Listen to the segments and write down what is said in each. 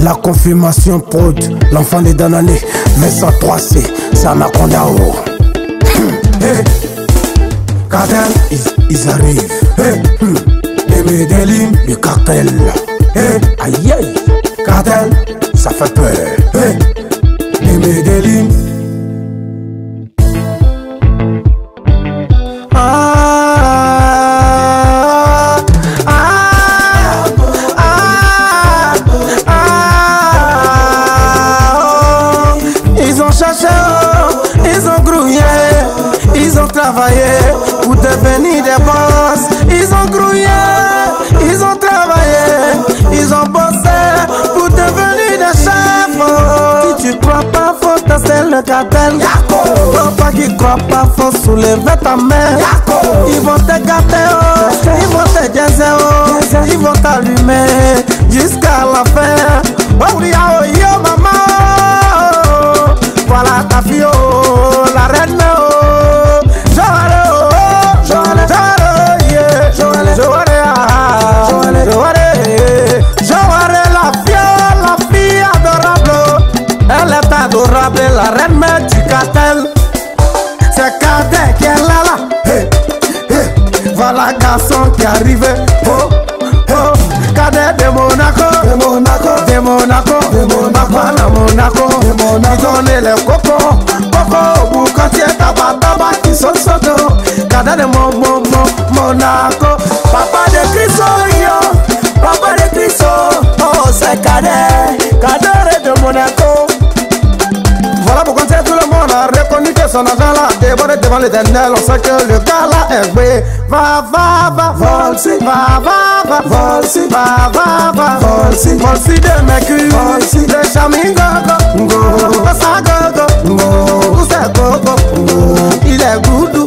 La confirmation prod, l'enfant des Danané, Vincent 3C, Sanaconda. Hey, Cartel, ils arrivent. Hey, les Medellin, le cartel. Hey, aïe aïe, Cartel, ça fait peur. Hey, les Medellin. Ils ont grouillé, ils ont travaillé pour devenir des boss. Ils ont grouillé, ils ont travaillé, ils ont bossé pour devenir des chefs. Si tu crois pas, faut tester le cartel. Faut pas qu'ils croient pas, faut soulever ta main. Ils vont te gâter, oh. Ils vont te gazzer, oh. Ils vont t'allumer jusqu'à la fin. Oh, yo, maman. Voilà ta fille, oh, la reine, oh. Joare, la fille adorable. Elle est adorable, la reine du cartel. C'est Cadet qui est là. Hey, hey. Voilà garçon qui est arrivé. Oh, oh. Cadet de Monaco, de Monaco, de Monaco, de Monaco, de Monaco. Ils donnent les cocos, coco, boucantier, tabac, qui sont soto. Cadet de Monaco, papa de Cristo, yo, papa de Cristo. Oh, c'est Cadet de Monaco. Voilà pourquoi tout le monde a reconnu que son argent là déborde devant l'éternel. On sait que le gars là est joué. Va, volsi, va, volsi, va, volsi, volsi de Mercure, volsi de Chamingo, go, ça go, go, ça go, il est goudou.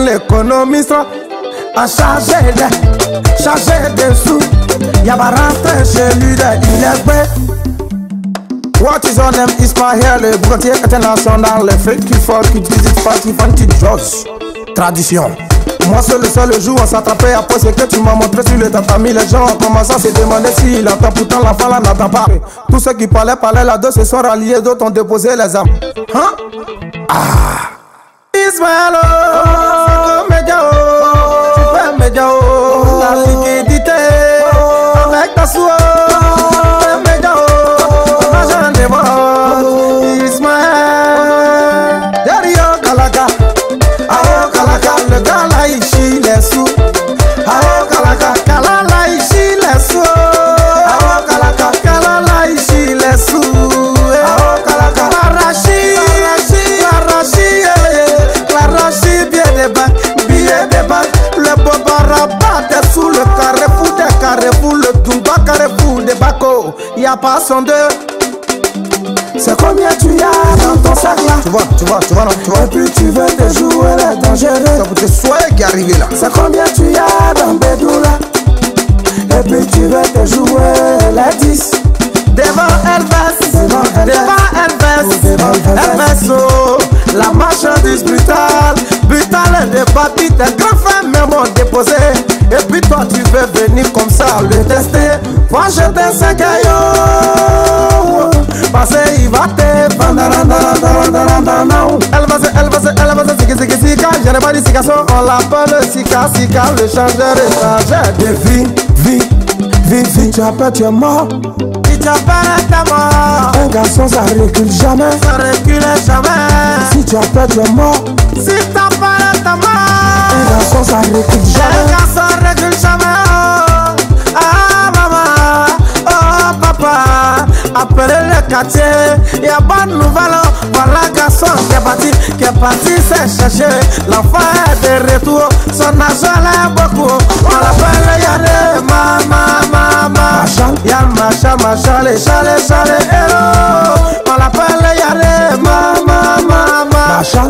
L'économiste a chargé de sous. Y'a pas rentré chez lui, il est vrai. What is on them is my hair, le boucantier international, les fake qui font, qui visitent pas, qui font, qui josent. Tradition. Moi c'est le seul jour on s'attrapait après ce que tu m'as montré sur le tatami. Les gens ont commencé à se demander s'il entend, pourtant l'enfant là n'entend pas. Tous ceux qui parlaient là-deux se sont ralliés, d'autres ont déposé les armes. Hein? Ah! Ismaël, oh, Médiao, super Médiao, la liquidité, avec ta soie, Médiao, l'argent des voix, Ismaël, derrière Kalaka, ayo Kalaka, le gars là il chie les sous, ayo Kalaka, Kala là il chie les sous, ayo Kalaka, Kala là il chie les sous, ayo Kalaka, billet de banque, le bobarabat est sous le carrefour des carrefours, le Dumba carrefour des Bako, y'a pas son deux. C'est combien tu as dans ton sac là? Tu vois, non, tu vois. Et puis tu veux te jouer les dangereux. Ça vous te soyez qui est arrivé là. C'est combien tu as dans Bédou là? Et puis tu veux te jouer les 10. Devant Elvis, oh, la marchandise brutale des papis, tes grands frères même ont déposé. Et puis toi tu veux venir comme ça le tester. Moi je te sais que yo, parce qu'il va te vendre. Elle va se sika, je n'ai pas dit sika, on l'appelle sika, le changeur de vie, tu appelles, tu es mort. Si tu appelles, t'es mort. Un garçon ça recule jamais. Ça recule jamais. Si tu appelles, tu es mort. Si tu appelles, t'es mort. Un garçon ça recule jamais. Un garçon recule jamais. Oh, ah maman, oh papa, appelez le quartier. Y'a pas de nouvelles. Voilà garçon qui est parti se chercher. L'enfant est de retour. Son argent là est beaucoup. On l'appelle Yane, maman. Machin, les chalets, héros. On l'appelle Yane, maman. Machin,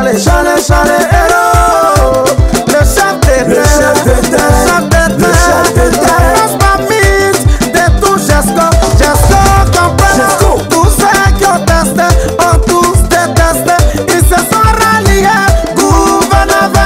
les chalets, héros. Le chef de terre. De tout Jesco comprend. Tous ceux qui ont testé ont tous détesté. Ils se sont ralliés. Gouverneur.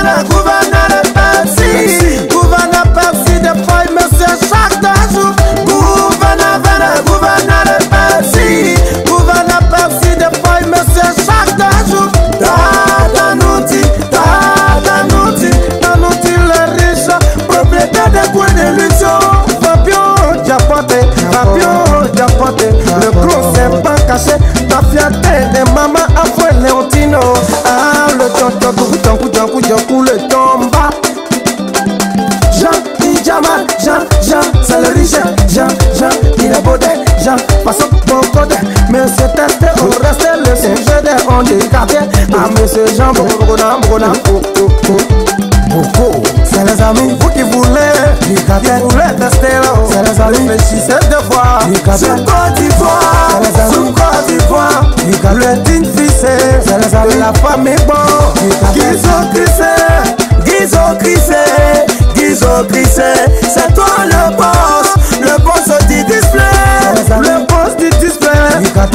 ces gens, beaucoup, c'est les amis, vous qui voulez tester là, c'est les amis, réfléchissez deux fois, sur Côte d'Ivoire, le digne fils, c'est les amis, la famille bon, Guizo Crissé, c'est toi le boss du display, le boss du display,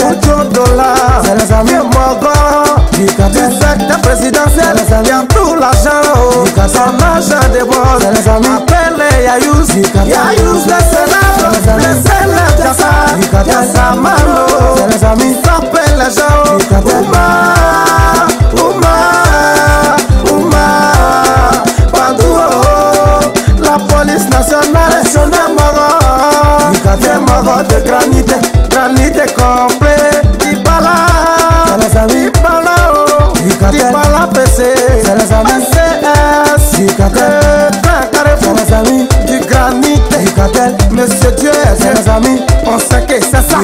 Autour dollar, c'est les amis, du secteur présidentiel, il y a tout l'argent, son argent de boss, c'est les amis, appelle les Yayouz, les célèbres, Yassa Malo, c'est les amis, appelle les gens, Ouma, Padou, la police nationale, des morts de granit complet, Dibala, PC, c'est les amis, CS, plein carrefour, c'est les amis, du granit, Monsieur Dieu, c'est les amis, on sait que c'est ça.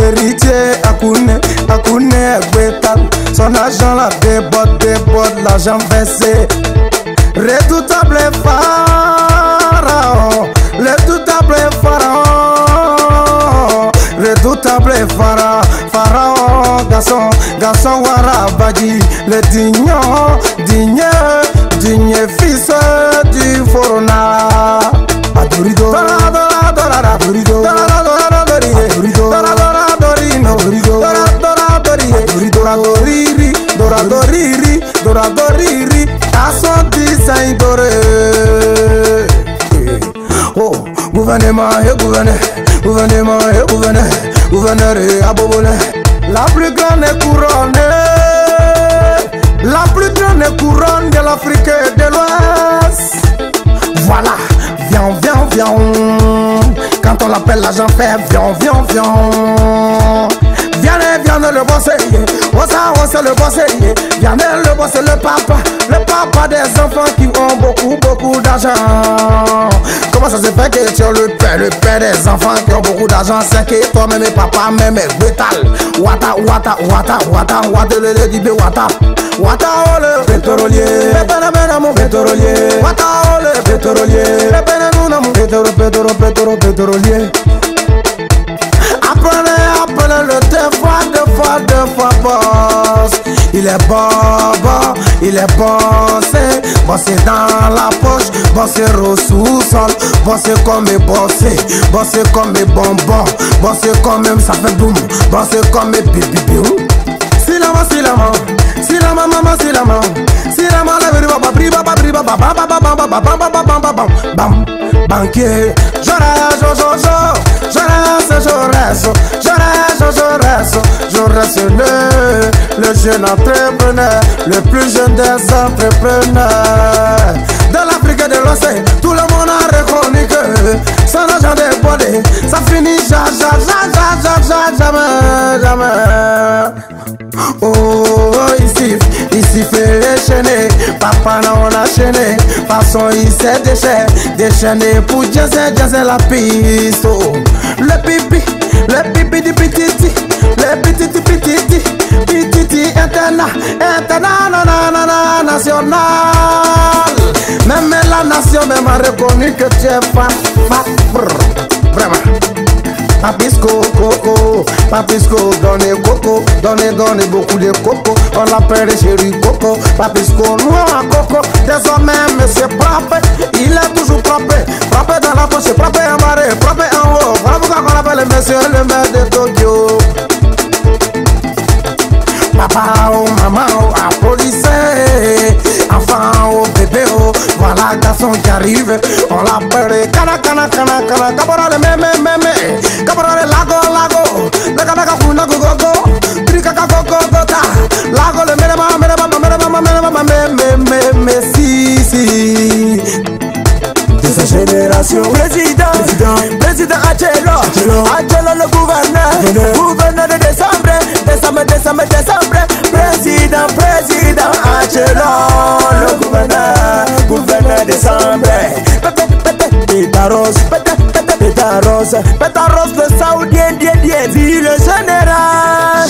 Héritier Akouné Bétal, son argent la déborde, l'argent versé. Redoutable pharaon, garçon Warabadi, le digne fils du Forona. Adorido, Doradoriri, à son design doré. Oh, gouvernement et gouverneur et abobone. La plus grande couronne de l'Afrique de l'Ouest. Voilà, viens. Quand on l'appelle l'agent fait, viens. Viens le bosser, c'est le bosser. Viens le bosser, le papa des enfants qui ont beaucoup d'argent. Comment ça se fait que tu es le père des enfants qui ont beaucoup d'argent? C'est que toi-même et papa, même Bétal. Wata, le dibé, Wata, le pétrolier. Mon pétrolier. Wata, le pétrolier. Pétrolier. Appelez le deux fois boss. Il est bossé dans la poche, bossé au sous-sol, bossé comme bossé comme bonbon, bossé comme ça fait boum, bossé comme bibi. Si la maman, banquier, je reste le jeune entrepreneur, le plus jeune des entrepreneurs de l'Afrique de l'Océan. Tout le monde a reconnu que son argent débordé, ça finit jamais. Oh, ici fait les chaîner, papa on a chaîné, façon il s'est déchaîné pour jazzer la piste. Oh, le pipi du pititi, international. Même la nation même a reconnu que tu es vraiment. Papisco, donnez coco, donnez beaucoup de coco. On l'appelle chéri coco, Papisco, noir coco. Désormais, monsieur Frappé, il est toujours frappé dans la poche, frappé en bas, frappé en haut. Voilà pourquoi on l'appelle monsieur le maire de Tokyo. Papa, oh, maman, oh, applaudissez. Enfant, oh, bébé, oh, voilà garçon qui arrive. On l'appelle Kana, caporale, mémé, caporale, lago, le kanaka funa gogo, trikaka gogo, lago, le si. De sa génération, président Angelo le gouverneur, Gouverneur de décembre, président Achelon, le gouverneur décembre. Pétaros, le saoudien, dit le général,